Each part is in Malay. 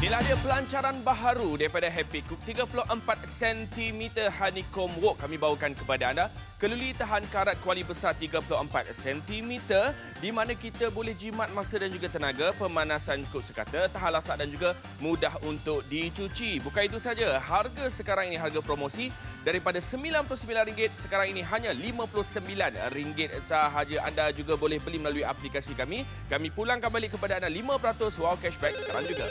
Inilah dia pelancaran baharu daripada Happy Cook 34 cm honeycomb wok kami bawakan kepada anda. Keluli tahan karat kuali besar 34 cm di mana kita boleh jimat masa dan juga tenaga, pemanasan cukup sekata, tahan lasak dan juga mudah untuk dicuci. Bukan itu saja, harga sekarang ini harga promosi daripada RM99 sekarang ini hanya RM59 sahaja. Anda juga boleh beli melalui aplikasi kami. Kami pulangkan balik kepada anda 5% wow cashback sekarang juga.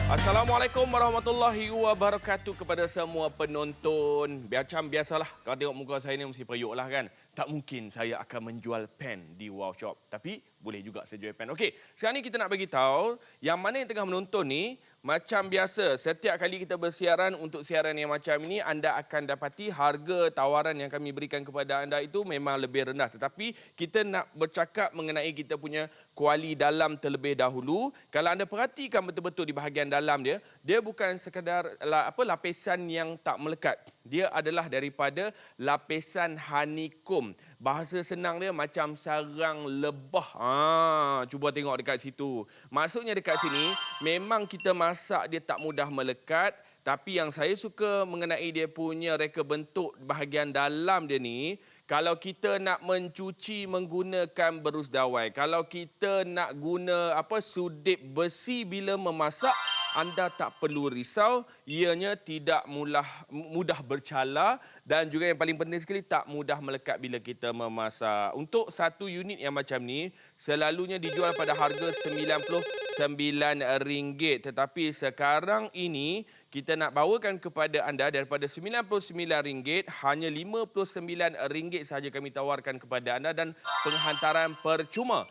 Assalamualaikum warahmatullahi wabarakatuh kepada semua penonton. Macam biasalah, kalau tengok muka saya ni mesti periuk lah kan. Tak mungkin saya akan menjual pen di Wow Shop. Tapi boleh juga saya jual pen. Okey, sekarang ni kita nak bagi tahu yang mana yang tengah menonton ni, macam biasa, setiap kali kita bersiaran untuk siaran yang macam ini, anda akan dapati harga tawaran yang kami berikan kepada anda itu memang lebih rendah. Tetapi kita nak bercakap mengenai kita punya kuali dalam terlebih dahulu. Kalau anda perhatikan betul-betul di bahagian dalam dia, dia bukan sekadar lapisan yang tak melekat. Dia adalah daripada lapisan honeycomb. Bahasa senang dia macam sarang lebah. Cuba tengok dekat situ. Maksudnya dekat sini, memang kita masak dia tak mudah melekat. Tapi yang saya suka mengenai dia punya reka bentuk bahagian dalam dia ni, kalau kita nak mencuci menggunakan berus dawai, kalau kita nak guna sudip besi bila memasak, anda tak perlu risau, ianya tidak mudah bercala dan juga yang paling penting sekali tak mudah melekat bila kita memasak. Untuk satu unit yang macam ni, selalunya dijual pada harga RM99. Tetapi sekarang ini, kita nak bawakan kepada anda daripada RM99, hanya RM59 sahaja kami tawarkan kepada anda dan penghantaran percuma.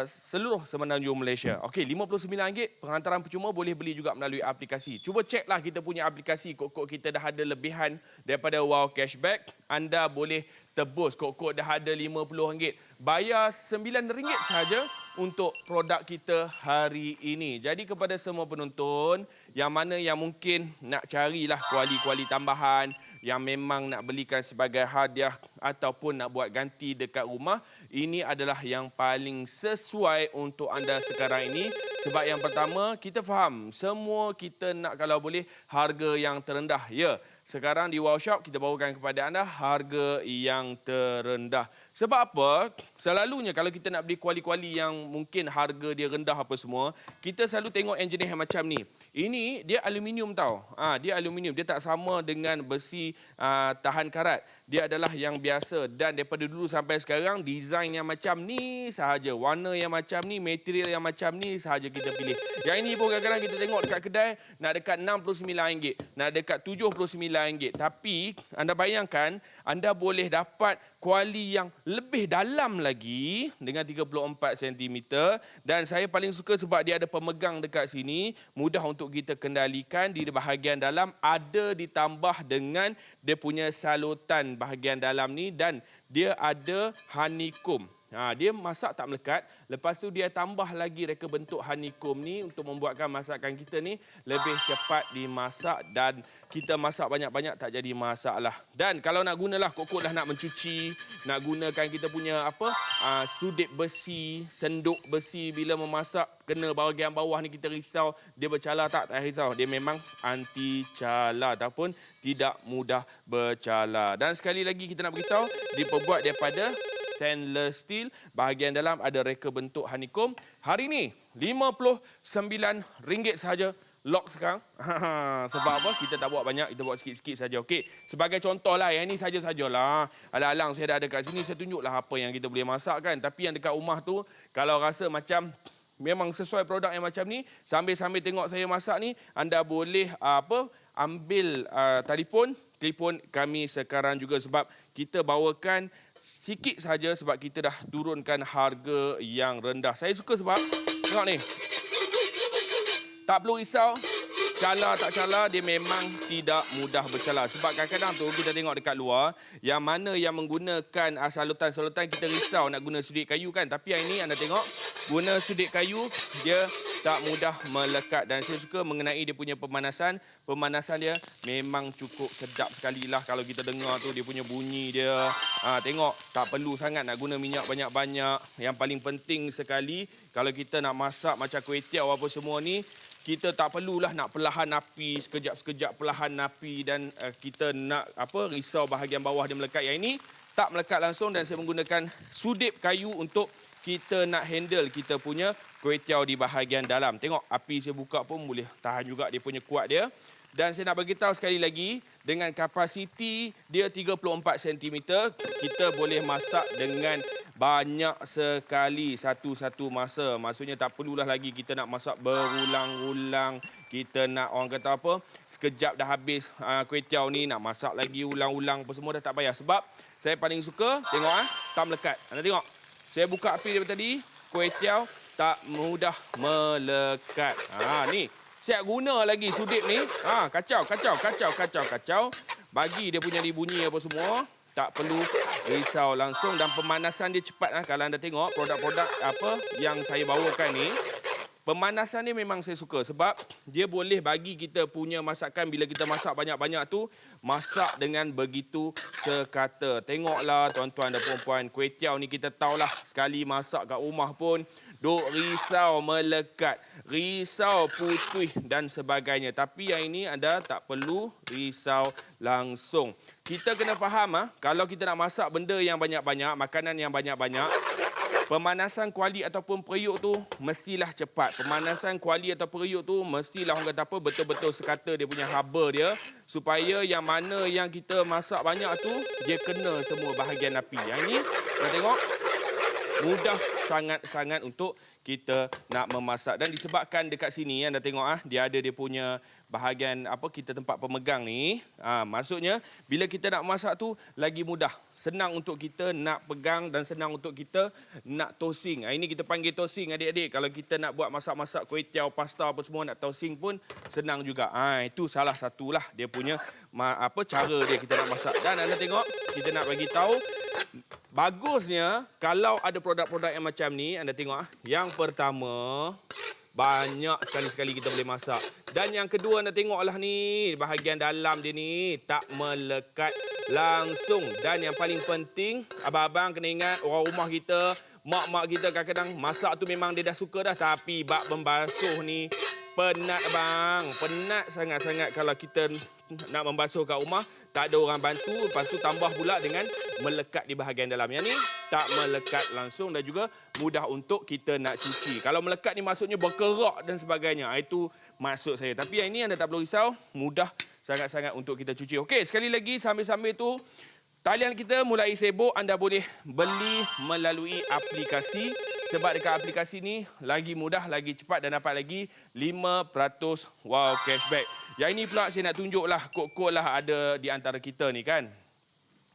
Seluruh semenanjung Malaysia. Okey, RM59 penghantaran percuma, boleh beli juga melalui aplikasi. Cuba ceklah kita punya aplikasi. Kod-kod kita dah ada lebihan daripada Wow Cashback. Anda boleh tebus kod-kod dah ada RM50. Bayar RM9 sahaja untuk produk kita hari ini. Jadi kepada semua penonton yang mana yang mungkin nak carilah kuali-kuali tambahan yang memang nak belikan sebagai hadiah ataupun nak buat ganti dekat rumah, ini adalah yang paling sesuai untuk anda sekarang ini. Sebab yang pertama, kita faham semua kita nak kalau boleh harga yang terendah. Ya, sekarang di Wow Shop kita bawakan kepada anda harga yang terendah. Sebab apa? Selalunya kalau kita nak beli kuali-kuali yang mungkin harga dia rendah apa semua, kita selalu tengok yang jenis yang macam ni. Ini dia aluminium tau. Dia aluminium. Dia tak sama dengan besi tahan karat. Dia adalah yang biasa dan daripada dulu sampai sekarang desain yang macam ni sahaja, warna yang macam ni, material yang macam ni sahaja kita pilih. Yang ini pun kadang-kadang kita tengok dekat kedai nak dekat RM69, nak dekat RM79. Tapi anda bayangkan anda boleh dapat kuali yang lebih dalam lagi dengan 34 cm dan saya paling suka sebab dia ada pemegang dekat sini, mudah untuk kita kendalikan. Di bahagian dalam ada ditambah dengan dia punya salutan bahagian dalam ni dan dia ada honeycomb. Dia masak tak melekat. Lepas tu dia tambah lagi reka bentuk honeycomb ni untuk membuatkan masakan kita ni lebih cepat dimasak dan kita masak banyak-banyak tak jadi masalah. Dan kalau nak gunalah kok-kok dah nak mencuci, nak gunakan kita punya sudip besi, senduk besi bila memasak, kena bahagian bawah ni kita risau dia bercala tak risau. Dia memang anti cala ataupun tidak mudah bercala. Dan sekali lagi kita nak beritahu, diperbuat daripada stainless steel. Bahagian dalam ada reka bentuk honeycomb. Hari ini RM59 sahaja. Lock sekarang. Sebab apa? Kita tak buat banyak, kita buat sikit-sikit saja. Okey. Sebagai contoh lah, yang ini saja-sajalah. Alang-alang saya dah ada kat sini, saya tunjuklah apa yang kita boleh masak kan. Tapi yang dekat rumah tu, kalau rasa macam memang sesuai produk yang macam ni, sambil-sambil tengok saya masak ni, anda boleh ambil telefon kami sekarang juga sebab kita bawakan sikit saja sebab kita dah turunkan harga yang rendah. Saya suka sebab tengok ni. Tak perlu risau cala tak cala, dia memang tidak mudah bercala. Sebab kadang-kadang tu kita tengok dekat luar, yang mana yang menggunakan salutan-salutan kita risau nak guna sudut kayu kan. Tapi yang ini anda tengok, guna sudut kayu, dia tak mudah melekat. Dan saya suka mengenai dia punya pemanasan. Pemanasan dia memang cukup sedap sekali lah kalau kita dengar tu dia punya bunyi dia. Tengok, tak perlu sangat nak guna minyak banyak-banyak. Yang paling penting sekali kalau kita nak masak macam kuih tiaw apa semua ni, kita tak perlulah nak perlahan api, sekejap-sekejap perlahan api dan kita nak risau bahagian bawah dia melekat. Yang ini tak melekat langsung dan saya menggunakan sudip kayu untuk kita nak handle kita punya kuih tiaw di bahagian dalam. Tengok api saya buka pun boleh tahan juga dia punya kuat dia. Dan saya nak bagi tahu sekali lagi, dengan kapasiti dia 34 cm, kita boleh masak dengan banyak sekali satu-satu masa. Maksudnya tak perlulah lagi kita nak masak berulang-ulang. Kita nak orang kata apa, sekejap dah habis kuih tiaw ni, nak masak lagi ulang-ulang apa semua dah tak payah. Sebab saya paling suka, tengok tak melekat. Anda tengok, saya buka api daripada tadi, kuih tiaw tak mudah melekat. Ni. Siap guna lagi sudip ni. Kacau. Bagi dia punya bunyi apa semua. Tak perlu risau langsung. Dan pemanasan dia cepat. Kalau anda tengok produk-produk apa yang saya bawakan ni. Pemanasan ni memang saya suka. Sebab dia boleh bagi kita punya masakan. Bila kita masak banyak-banyak tu. Masak dengan begitu sekata. Tengoklah tuan-tuan dan perempuan. Kuih tiaw ni kita tahulah. Sekali masak kat rumah pun. Duk risau melekat, risau putih dan sebagainya. Tapi yang ini anda tak perlu risau langsung. Kita kena faham, kalau kita nak masak benda yang banyak-banyak, makanan yang banyak-banyak, pemanasan kuali ataupun periuk tu mestilah cepat. Pemanasan kuali atau periuk tu mestilah orang kata apa, betul-betul sekata dia punya haba dia. Supaya yang mana yang kita masak banyak tu, dia kena semua bahagian api. Yang ini, kita tengok. Mudah sangat-sangat untuk kita nak memasak. Dan disebabkan dekat sini anda tengok dia ada dia punya bahagian kita tempat pemegang ni. Maksudnya bila kita nak masak tu lagi mudah. Senang untuk kita nak pegang dan senang untuk kita nak toasting. Ini kita panggil toasting adik-adik. Kalau kita nak buat masak-masak kuih tiaw, pasta apa semua nak toasting pun senang juga. Itu salah satulah dia punya cara dia kita nak masak. Dan anda tengok kita nak bagi tahu bagusnya kalau ada produk-produk yang macam ni, anda tengok yang pertama banyak sekali-sekali kita boleh masak. Dan yang kedua anda tengoklah ni, bahagian dalam dia ni tak melekat langsung. Dan yang paling penting, abang-abang kena ingat orang rumah kita, mak-mak kita kadang-kadang masak tu memang dia dah suka dah, tapi bab membasuh ni penat bang, penat sangat-sangat kalau kita nak membasuh kat rumah, tak ada orang bantu, lepas tu tambah pula dengan melekat di bahagian dalam. Yang ni tak melekat langsung dan juga mudah untuk kita nak cuci. Kalau melekat ni maksudnya berkerak dan sebagainya, itu maksud saya. Tapi yang ini anda tak perlu risau, mudah sangat-sangat untuk kita cuci. Okey, sekali lagi sambil-sambil tu, talian kita mulai sibuk, anda boleh beli melalui aplikasi. Sebab dekat aplikasi ni lagi mudah, lagi cepat dan dapat lagi 5% wow cashback. Yang ini pula saya nak tunjuklah kod-kod lah ada di antara kita ni kan.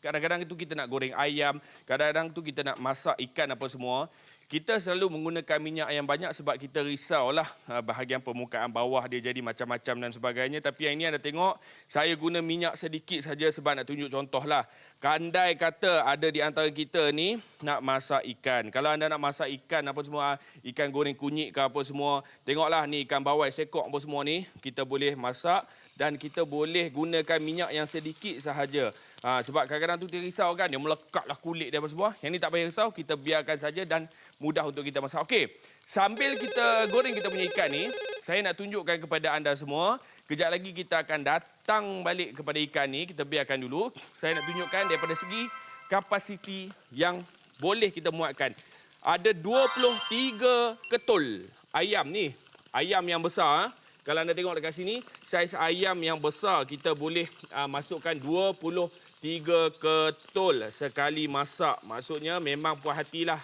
Kadang-kadang itu kita nak goreng ayam, kadang-kadang tu kita nak masak ikan apa semua. Kita selalu menggunakan minyak yang banyak sebab kita risaulah bahagian permukaan bawah dia jadi macam-macam dan sebagainya. Tapi yang ini anda tengok, saya guna minyak sedikit saja sebab nak tunjuk contohlah. Kandai kata ada di antara kita ni nak masak ikan. Kalau anda nak masak ikan apa semua, ikan goreng kunyit ke apa semua, tengoklah ni ikan bawai sekok apa semua ni, kita boleh masak dan kita boleh gunakan minyak yang sedikit sahaja. Sebab kadang-kadang tu dia risau kan, dia melekatlah kulit dia apa semua. Yang ni tak payah risau, kita biarkan saja dan mudah untuk kita masak. Okey, sambil kita goreng kita punya ikan ni, saya nak tunjukkan kepada anda semua. Kejap lagi kita akan datang balik kepada ikan ni, kita biarkan dulu. Saya nak tunjukkan daripada segi kapasiti yang boleh kita muatkan. Ada 23 ketul ayam ni, ayam yang besar. Kalau anda tengok dekat sini, saiz ayam yang besar kita boleh masukkan 23 ketul sekali masak. Maksudnya memang puas hatilah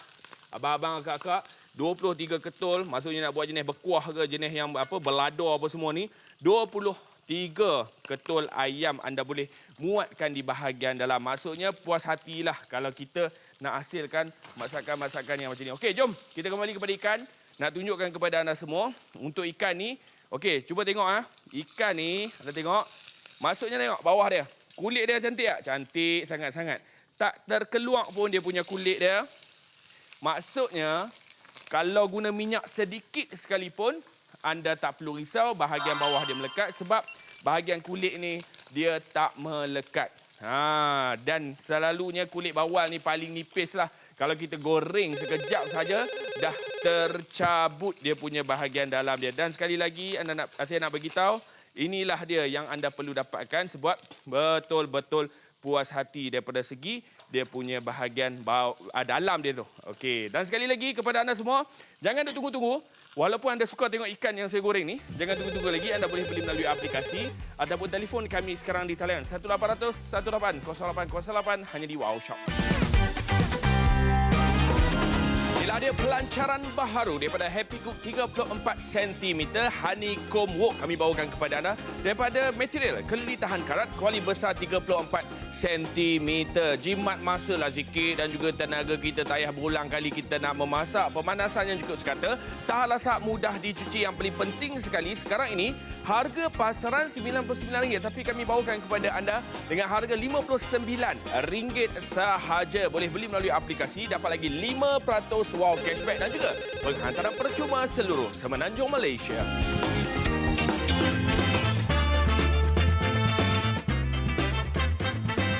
abang-abang akak-akak. 23 ketul, maksudnya nak buat jenis berkuah ke jenis yang belador apa semua ni. 23 ketul ayam anda boleh muatkan di bahagian dalam. Maksudnya puas hatilah kalau kita nak hasilkan masakan-masakan yang macam ni. Okey, jom kita kembali kepada ikan. Nak tunjukkan kepada anda semua untuk ikan ni. Okey, cuba tengok ikan ni, anda tengok. Maksudnya tengok bawah dia. Kulit dia cantik tak? Cantik sangat-sangat. Tak terkeluar pun dia punya kulit dia. Maksudnya, kalau guna minyak sedikit sekalipun, anda tak perlu risau bahagian bawah dia melekat sebab bahagian kulit ni dia tak melekat. Dan selalunya kulit bawal ni paling nipis lah. Kalau kita goreng sekejap saja dah tercabut dia punya bahagian dalam dia. Dan sekali lagi saya nak beritahu, inilah dia yang anda perlu dapatkan sebab betul-betul puas hati daripada segi dia punya bahagian dalam dia tu. Okey, dan sekali lagi kepada anda semua, jangan tunggu-tunggu. Walaupun anda suka tengok ikan yang saya goreng ni, jangan tunggu-tunggu lagi. Anda boleh beli melalui aplikasi ataupun telefon kami sekarang di talian 1800 18 0808 hanya di Wow Shop. Inilah dia pelancaran baharu daripada Happy Cook 34 cm Honeycomb Wok. Kami bawakan kepada anda daripada material kelili tahan karat, kuali besar 34 cm. Jimat masa lah sikit dan juga tenaga kita tak payah berulang kali kita nak memasak. Pemanasan yang cukup sekata, tahan lasak, mudah dicuci. Yang paling penting sekali sekarang ini, harga pasaran RM99 tapi kami bawakan kepada anda dengan harga RM59 sahaja. Boleh beli melalui aplikasi, dapat lagi 5% wow cashback dan juga penghantaran percuma seluruh semenanjung Malaysia.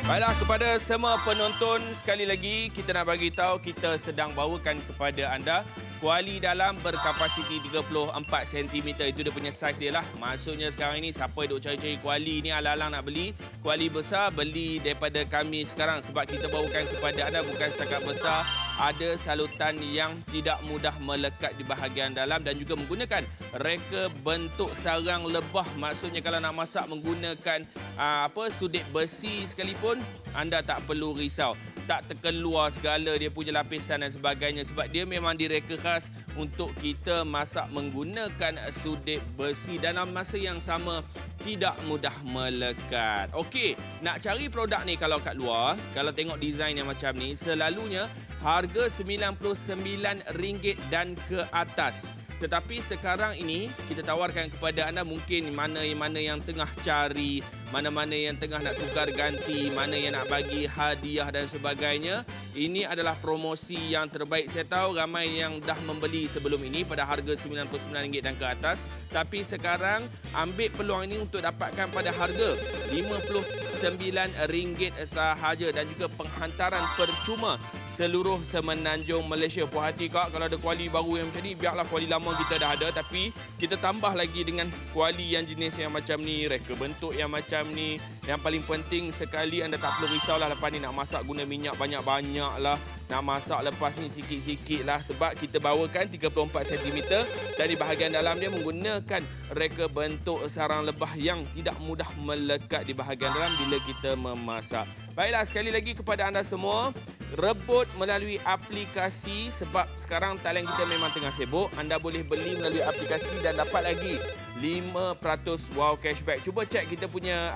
Baiklah, kepada semua penonton, sekali lagi kita nak bagi tahu kita sedang bawakan kepada anda kuali dalam berkapasiti 34 cm. Itu dia punya saiz dia lah. Maksudnya sekarang ini siapa yang duk cari-cari kuali ni alang-alang nak beli kuali besar, beli daripada kami sekarang sebab kita bawakan kepada anda bukan setakat besar, ada salutan yang tidak mudah melekat di bahagian dalam dan juga menggunakan reka bentuk sarang lebah. Maksudnya kalau nak masak menggunakan sudet besi sekalipun, anda tak perlu risau. Tak terkeluar segala dia punya lapisan dan sebagainya sebab dia memang direka khas untuk kita masak menggunakan sudet besi dan dalam masa yang sama tidak mudah melekat. Okey, nak cari produk ni kalau kat luar, kalau tengok design yang macam ni, selalunya harga RM99 dan ke atas. Tetapi sekarang ini kita tawarkan kepada anda mungkin mana-mana yang tengah cari, mana-mana yang tengah nak tukar ganti, mana yang nak bagi hadiah dan sebagainya. Ini adalah promosi yang terbaik. Saya tahu ramai yang dah membeli sebelum ini pada harga RM99 dan ke atas. Tapi sekarang ambil peluang ini untuk dapatkan pada harga RM59 sahaja dan juga penghantaran percuma seluruh semenanjung Malaysia. Puas hati kak kalau ada kuali baru yang macam ni, biarlah kuali lama kita dah ada tapi kita tambah lagi dengan kuali yang jenis yang macam ni, reka bentuk yang macam ni. Yang paling penting sekali anda tak perlu risaulah lepas ni nak masak guna minyak banyak-banyak lah, nak masak lepas ni sikit-sikit lah sebab kita bawakan 34 cm dan di bahagian dalam dia menggunakan reka bentuk sarang lebah yang tidak mudah melekat di bahagian dalam bila kita memasak. Baiklah, sekali lagi kepada anda semua, rebut melalui aplikasi sebab sekarang talian kita memang tengah sibuk. Anda boleh beli melalui aplikasi dan dapat lagi 5% wow cashback. Cuba cek kita punya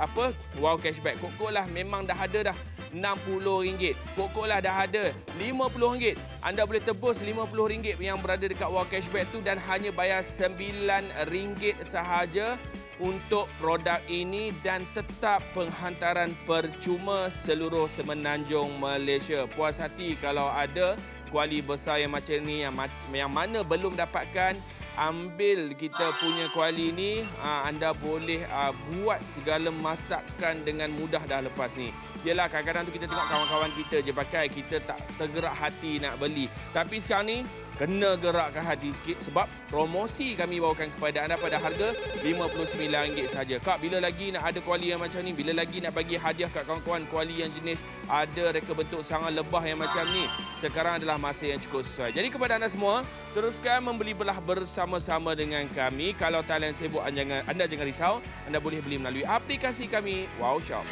wow cashback. Kok lah memang dah ada dah RM60. Kok lah dah ada RM50. Anda boleh tebus RM50 yang berada dekat wow cashback tu dan hanya bayar RM9 sahaja untuk produk ini dan tetap penghantaran percuma seluruh semenanjung Malaysia. Puas hati kalau ada kuali besar yang macam ni yang mana belum dapatkan, ambil kita punya kuali ni, anda boleh buat segala masakan dengan mudah dah lepas ni. Yelah, kadang-kadang tu kita tengok kawan-kawan kita je pakai, kita tak tergerak hati nak beli. Tapi sekarang ni kena gerakkan hati sikit sebab promosi kami bawakan kepada anda pada harga RM59 saja. Kak, bila lagi nak ada kuali yang macam ni? Bila lagi nak bagi hadiah kat kawan-kawan kuali yang jenis ada reka bentuk sarang lebah yang macam ni? Sekarang adalah masa yang cukup sesuai. Jadi kepada anda semua, teruskan membeli belah bersama-sama dengan kami. Kalau talian sibuk, anda jangan risau. Anda boleh beli melalui aplikasi kami, Wow Shop.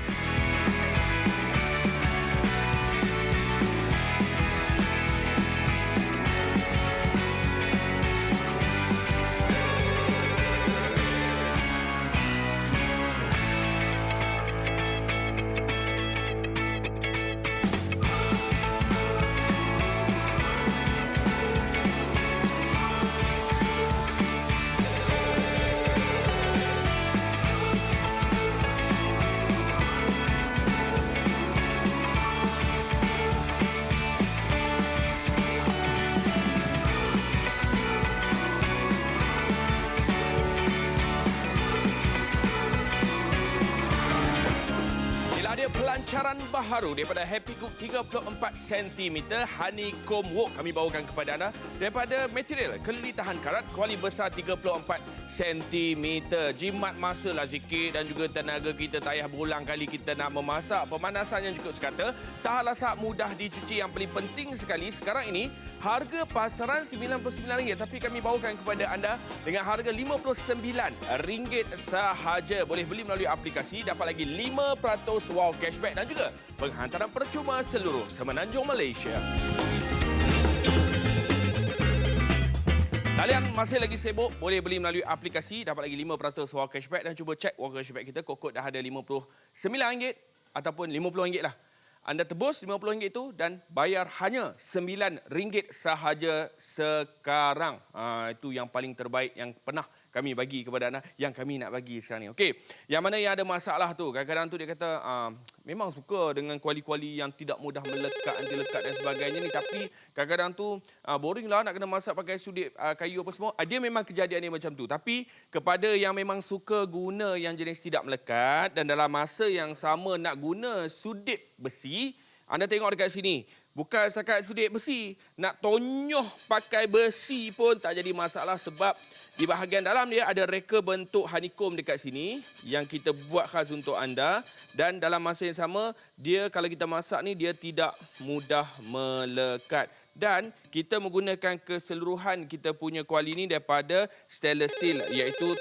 Lancaran baharu daripada Happy Cook 34 cm Honeycomb Wok kami bawakan kepada anda daripada material kelili tahan karat kuali besar 34 cm. Jimat masa lah sikit dan juga tenaga kita tak payah berulang kali kita nak memasak. Pemanasan yang cukup sekata, tahan lasak, mudah dicuci. Yang paling penting sekali sekarang ini harga pasaran RM99 tapi kami bawakan kepada anda dengan harga RM59 sahaja. Boleh beli melalui aplikasi, dapat lagi 5% wow cashback dan juga penghantaran percuma seluruh Semenanjung Malaysia. Kalian masih lagi sibuk, boleh beli melalui aplikasi, dapat lagi 5% wow cashback dan cuba cek wow cashback kita. Kod dah ada RM59 ataupun RM50 lah. Anda tebus RM50 itu dan bayar hanya RM9 sahaja sekarang. Itu yang paling terbaik yang pernah kami bagi kepada anda, yang kami nak bagi sekarang ni. Okey, yang mana yang ada masalah tu, kadang-kadang tu dia kata memang suka dengan kuali-kuali yang tidak mudah melekat, anti lekat dan sebagainya ni, tapi kadang-kadang tu boring lah nak kena masak pakai sudik kayu apa semua. Dia memang kejadian dia macam tu. Tapi kepada yang memang suka guna yang jenis tidak melekat dan dalam masa yang sama nak guna sudik besi, anda tengok dekat sini. Bukan setakat sudik besi, nak tonyoh pakai besi pun tak jadi masalah sebab di bahagian dalam dia ada reka bentuk honeycomb dekat sini yang kita buat khas untuk anda dan dalam masa yang sama dia kalau kita masak ni dia tidak mudah melekat. Dan kita menggunakan keseluruhan kita punya kuali ni daripada stainless steel iaitu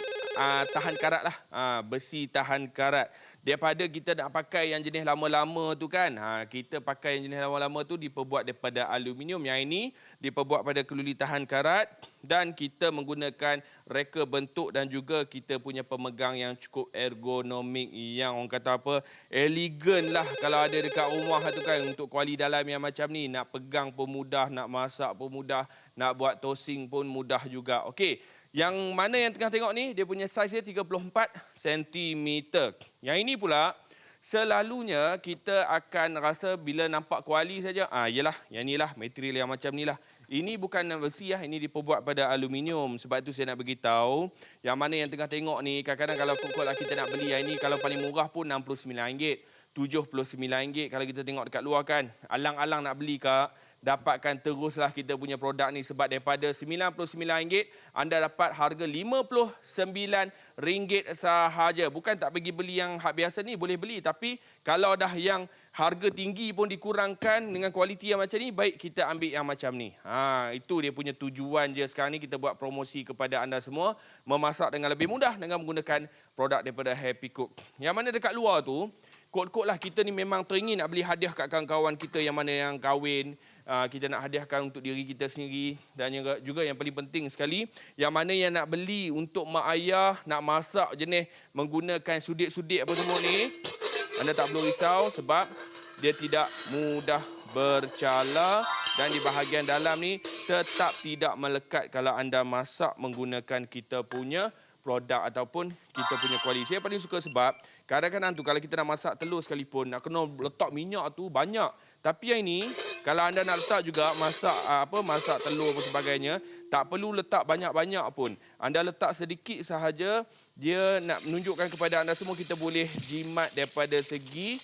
tahan karat lah, besi tahan karat. Daripada kita nak pakai yang jenis lama-lama tu kan, kita pakai yang jenis lama-lama tu diperbuat daripada aluminium. Yang ini diperbuat pada keluli tahan karat dan kita menggunakan reka bentuk dan juga kita punya pemegang yang cukup ergonomik, yang orang kata apa, elegan lah kalau ada dekat rumah tu kan. Untuk kuali dalam yang macam ni, nak pegang pun mudah, nak masak pun mudah, nak buat toasting pun mudah juga. Okey. Yang mana yang tengah tengok ni, dia punya saiz dia 34 cm. Yang ini pula, selalunya kita akan rasa bila nampak kuali saja, yelah, yang inilah, material yang macam ni lah. Ini bukan besi lah, ini diperbuat pada aluminium. Sebab itu saya nak beritahu, yang mana yang tengah tengok ni, kadang-kadang kalau kok lah kita nak beli yang ini, kalau paling murah pun RM69, RM79 kalau kita tengok dekat luar kan. Alang-alang nak beli kak, dapatkan teruslah kita punya produk ni sebab daripada RM99 anda dapat harga RM59 sahaja. Bukan tak pergi beli yang hak biasa ni, boleh beli, tapi kalau dah yang harga tinggi pun dikurangkan dengan kualiti yang macam ni, baik kita ambil yang macam ni. Itu dia punya tujuan je sekarang ni, kita buat promosi kepada anda semua, memasak dengan lebih mudah dengan menggunakan produk daripada Happy Cook. Yang mana dekat luar tu, kod-kod lah kita ni memang teringin nak beli hadiah kat kawan-kawan kita yang mana yang kahwin. Kita nak hadiahkan untuk diri kita sendiri dan juga yang paling penting sekali, yang mana yang nak beli untuk mak ayah, nak masak jenis menggunakan sudik-sudik apa semua ni, anda tak perlu risau sebab dia tidak mudah bercala dan di bahagian dalam ni tetap tidak melekat kalau anda masak menggunakan kita punya produk ataupun kita punya kuali. Saya paling suka sebab kadang-kadang tu kalau kita nak masak telur sekalipun, nak kena letak minyak tu banyak. Tapi yang ini, kalau anda nak letak juga masak telur dan sebagainya, tak perlu letak banyak-banyak pun. Anda letak sedikit sahaja, dia nak menunjukkan kepada anda semua kita boleh jimat daripada segi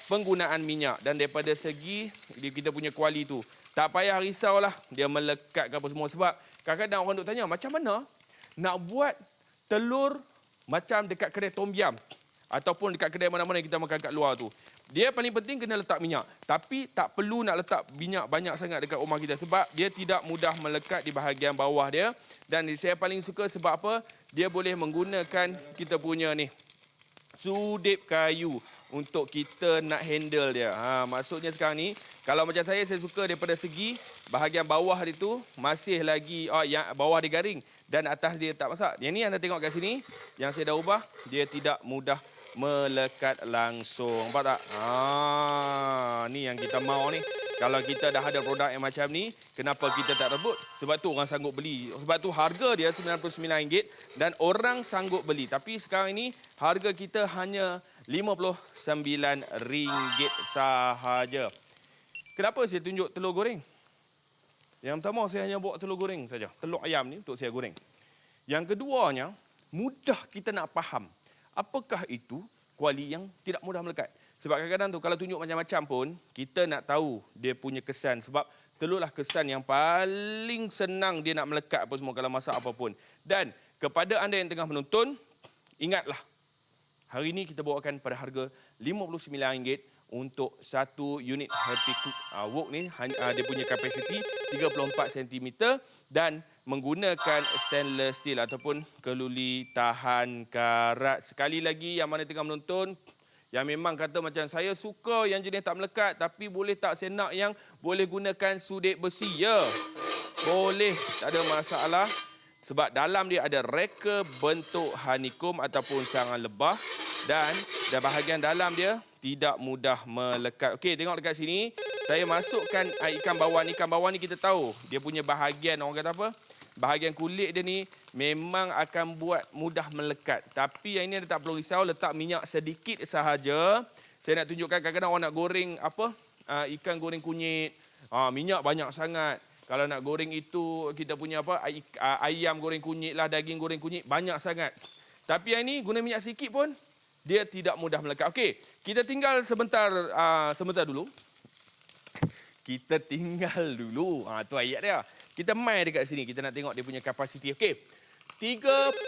penggunaan minyak dan daripada segi kita punya kuali tu. Tak payah risaulah dia melekat ke apa semua sebab kadang-kadang orang duk tanya macam mana nak buat telur macam dekat kedai tom yam ataupun dekat kedai mana-mana yang kita makan kat luar tu. Dia paling penting kena letak minyak. Tapi tak perlu nak letak minyak banyak sangat dekat rumah kita sebab dia tidak mudah melekat di bahagian bawah dia. Dan saya paling suka sebab apa? Dia boleh menggunakan kita punya ni sudip kayu untuk kita nak handle dia. Maksudnya sekarang ni, kalau macam saya suka daripada segi bahagian bawah dia tu masih lagi, yang bawah dia garing dan atas dia tak masak. Yang ni anda tengok kat sini, yang saya dah ubah, dia tidak mudah melekat langsung. Nampak tak? Ni yang kita mau ni. Kalau kita dah ada produk yang macam ni, kenapa kita tak rebut? Sebab tu orang sanggup beli. Sebab tu harga dia RM99 dan orang sanggup beli. Tapi sekarang ini harga kita hanya RM59 sahaja. Kenapa saya tunjuk telur goreng? Yang pertama saya hanya bawa telur goreng saja. Telur ayam ni untuk saya goreng. Yang keduanya, mudah kita nak faham apakah itu kuali yang tidak mudah melekat. Sebab kadang-kadang tu kalau tunjuk macam-macam pun, kita nak tahu dia punya kesan. Sebab telurlah kesan yang paling senang dia nak melekat apa semua kalau masak apa pun. Dan kepada anda yang tengah menonton, ingatlah, hari ini kita bawakan pada harga RM59 untuk satu unit Happy Cook Wok ni. Dia punya kapasiti 34 cm dan menggunakan stainless steel ataupun keluli tahan karat. Sekali lagi yang mana tengah menonton, yang memang kata macam saya suka yang jenis tak melekat tapi boleh tak saya nak yang boleh gunakan sudet besi. Ya, boleh, tak ada masalah. Sebab dalam dia ada reka bentuk honeycomb ataupun sarang lebah dan bahagian dalam dia tidak mudah melekat. Okey, tengok dekat sini. Saya masukkan ikan bawal ni. Ikan bawal ni kita tahu dia punya bahagian, orang kata apa? Bahagian kulit dia ni memang akan buat mudah melekat. Tapi yang ini anda tak perlu risau, letak minyak sedikit sahaja. Saya nak tunjukkan kadang-kadang orang nak goreng apa? Ikan goreng kunyit. Minyak banyak sangat. Kalau nak goreng itu kita punya apa? Ayam goreng kunyit lah, daging goreng kunyit banyak sangat. Tapi yang ini guna minyak sikit pun dia tidak mudah melekat. Okey, kita tinggal sebentar dulu. Kita tinggal dulu. Tu ayat dia. Kita mai dekat sini. Kita nak tengok dia punya kapasiti. Okey. 34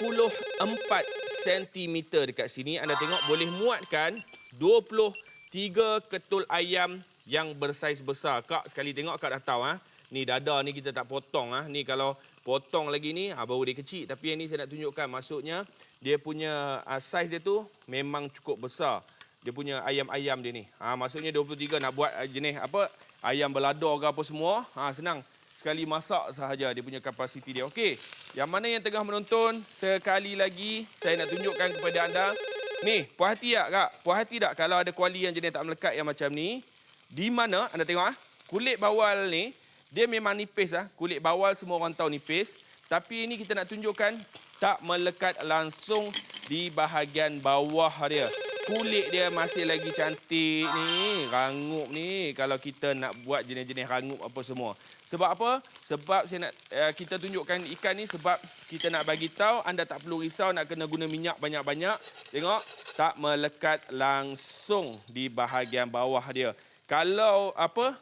cm dekat sini. Anda tengok boleh muatkan 23 ketul ayam yang bersaiz besar. Kak sekali tengok Kak dah tahu. Ni dada ni kita tak potong. Ni kalau potong lagi ni baru dia kecil. Tapi yang ni saya nak tunjukkan. Maksudnya dia punya saiz dia tu memang cukup besar. Dia punya ayam-ayam dia ni. Maksudnya 23 nak buat jenis apa? Ayam belador ke apa semua. Senang. Sekali masak sahaja dia punya kapasiti dia. Okey, yang mana yang tengah menonton, sekali lagi saya nak tunjukkan kepada anda. Ni, puas hati tak Kak? Puas hati tak kalau ada kuali yang jenis tak melekat yang macam ni? Di mana, anda tengok kulit bawal ni, dia memang nipis Kulit bawal semua orang tahu nipis. Tapi ini kita nak tunjukkan tak melekat langsung di bahagian bawah dia. Kulit dia masih lagi cantik ni, rangup ni. Kalau kita nak buat jenis-jenis rangup apa semua. Sebab apa? Sebab saya nak kita tunjukkan ikan ni sebab kita nak bagi tahu anda tak perlu risau nak kena guna minyak banyak-banyak. Tengok, tak melekat langsung di bahagian bawah dia. Kalau apa?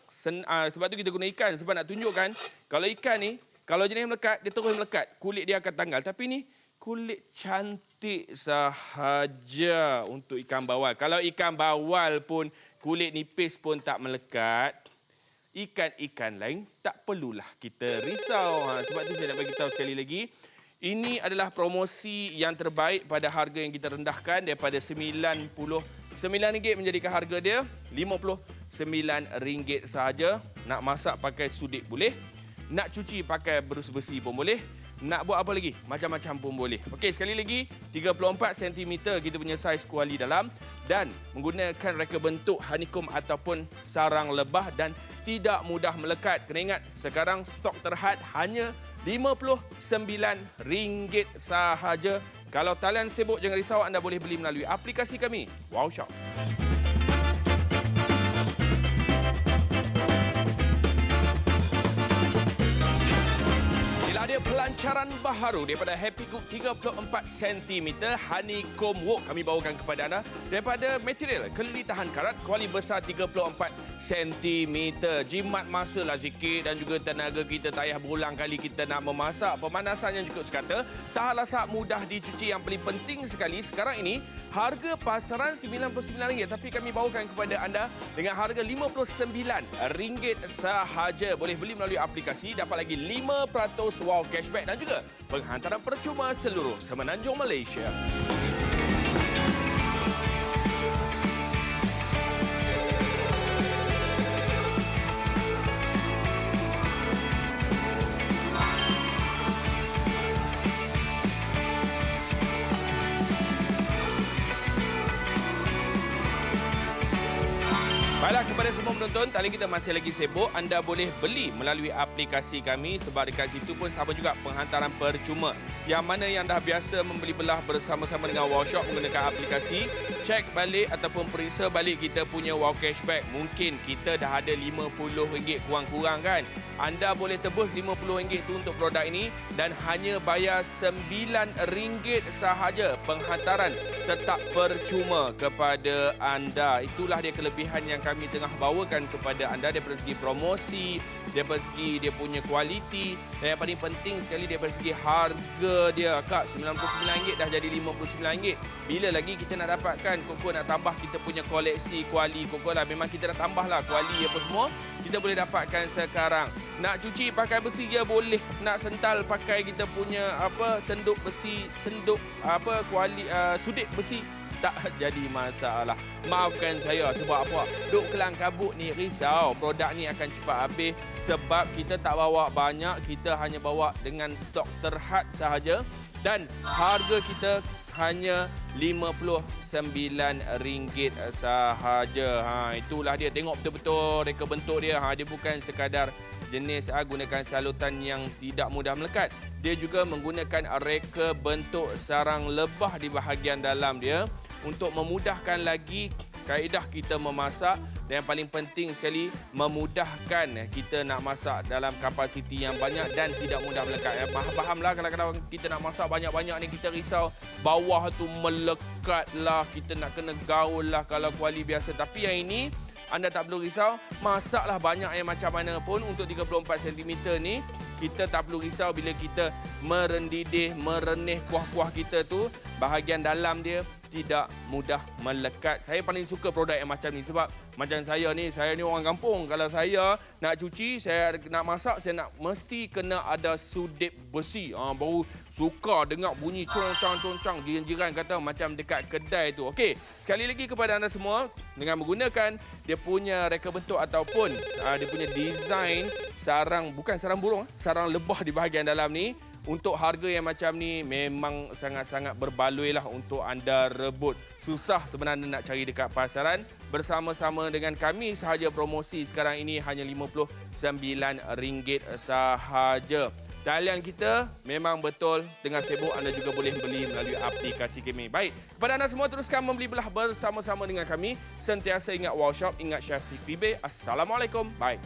Sebab tu kita guna ikan sebab nak tunjukkan kalau ikan ni kalau jenis melekat dia terus melekat, kulit dia akan tanggal. Tapi ni kulit cantik sahaja untuk ikan bawal. Kalau ikan bawal pun kulit nipis pun tak melekat, ikan-ikan lain tak perlulah kita risau. Sebab tu saya nak bagi tahu sekali lagi, ini adalah promosi yang terbaik pada harga yang kita rendahkan daripada RM99 menjadikan harga dia RM59 sahaja. Nak masak pakai sudik boleh, nak cuci pakai berus besi pun boleh, nak buat apa lagi? Macam-macam pun boleh. Okey, sekali lagi 34 cm kita punya saiz kuali dalam dan menggunakan reka bentuk honeycomb ataupun sarang lebah dan tidak mudah melekat. Kena ingat, sekarang stok terhad hanya RM59 sahaja. Kalau talian sibuk, jangan risau, anda boleh beli melalui aplikasi kami, Wow Shop. Ada pelancaran baharu daripada Happy Cook 34 cm honeycomb wok kami bawakan kepada anda daripada material kelili tahan karat kuali besar 34 cm. Jimat masalah sikit dan juga tenaga kita tak payah berulang kali kita nak memasak. Pemanasan yang cukup sekata, tahan lasak, mudah dicuci. Yang paling penting sekali sekarang ini harga pasaran RM99 tapi kami bawakan kepada anda dengan harga RM59 sahaja. Boleh beli melalui aplikasi, dapat lagi 5% wow cashback dan juga penghantaran percuma seluruh semenanjung Malaysia. Baiklah, kepada semua penonton, talian kita masih lagi sibuk. Anda boleh beli melalui aplikasi kami sebab dekat situ pun sama juga penghantaran percuma. Yang mana yang dah biasa membeli belah bersama-sama dengan Wow Shop menggunakan aplikasi, cek balik ataupun periksa balik kita punya wow cashback. Mungkin kita dah ada RM50 kurang-kurang kan. Anda boleh tebus RM50 tu untuk produk ini dan hanya bayar RM9 sahaja. Penghantaran tetap percuma kepada anda. Itulah dia kelebihan yang kami tengah bawakan kepada anda daripada segi promosi, daripada segi dia punya kualiti dan yang paling penting sekali daripada segi harga dia. Kak, RM99 dah jadi RM59. Bila lagi kita nak dapatkan? Kok nak tambah kita punya koleksi kuali kok lah. Memang kita dah tambah lah kuali apa semua. Kita boleh dapatkan sekarang. Nak cuci pakai besi dia boleh. Nak sental pakai kita punya senduk besi, senduk kuali sudik besi, tak jadi masalah. Maafkan saya sebab apa? Duk kelang kabut ni risau. Produk ni akan cepat habis sebab kita tak bawa banyak. Kita hanya bawa dengan stok terhad sahaja dan harga kita hanya RM59 sahaja. Itulah dia. Tengok betul-betul reka bentuk dia. Dia bukan sekadar jenis gunakan salutan yang tidak mudah melekat. Dia juga menggunakan reka bentuk sarang lebah di bahagian dalam dia untuk memudahkan lagi kaedah kita memasak dan yang paling penting sekali memudahkan kita nak masak dalam kapasiti yang banyak dan tidak mudah melekat. Fahamlah kadang-kadang kita nak masak banyak-banyak ni kita risau bawah tu melekat lah, kita nak kena gaul lah kalau kuali biasa. Tapi yang ini anda tak perlu risau, masaklah banyak yang macam mana pun untuk 34 cm ni. Kita tak perlu risau bila kita merendidih, merenih kuah-kuah kita tu, bahagian dalam dia tidak mudah melekat. Saya paling suka produk yang macam ni sebab macam saya ni orang kampung. Kalau saya nak cuci, saya nak masak, saya nak mesti kena ada sudip besi. Baru suka dengar bunyi concang-concang. Jiran-jiran kata macam dekat kedai tu. Okey, sekali lagi kepada anda semua, dengan menggunakan dia punya reka bentuk ataupun dia punya design sarang, bukan sarang burung, sarang lebah di bahagian dalam ni, untuk harga yang macam ni memang sangat-sangat berbaloi lah untuk anda rebut. Susah sebenarnya nak cari dekat pasaran. Bersama-sama dengan kami sahaja promosi sekarang ini hanya RM59 sahaja. Talian kita memang betul tengah sibuk, anda juga boleh beli melalui aplikasi kami. Baik, kepada anda semua teruskan membeli belah bersama-sama dengan kami. Sentiasa ingat Wow Shop, ingat Chef Fikri B. Assalamualaikum. Bye.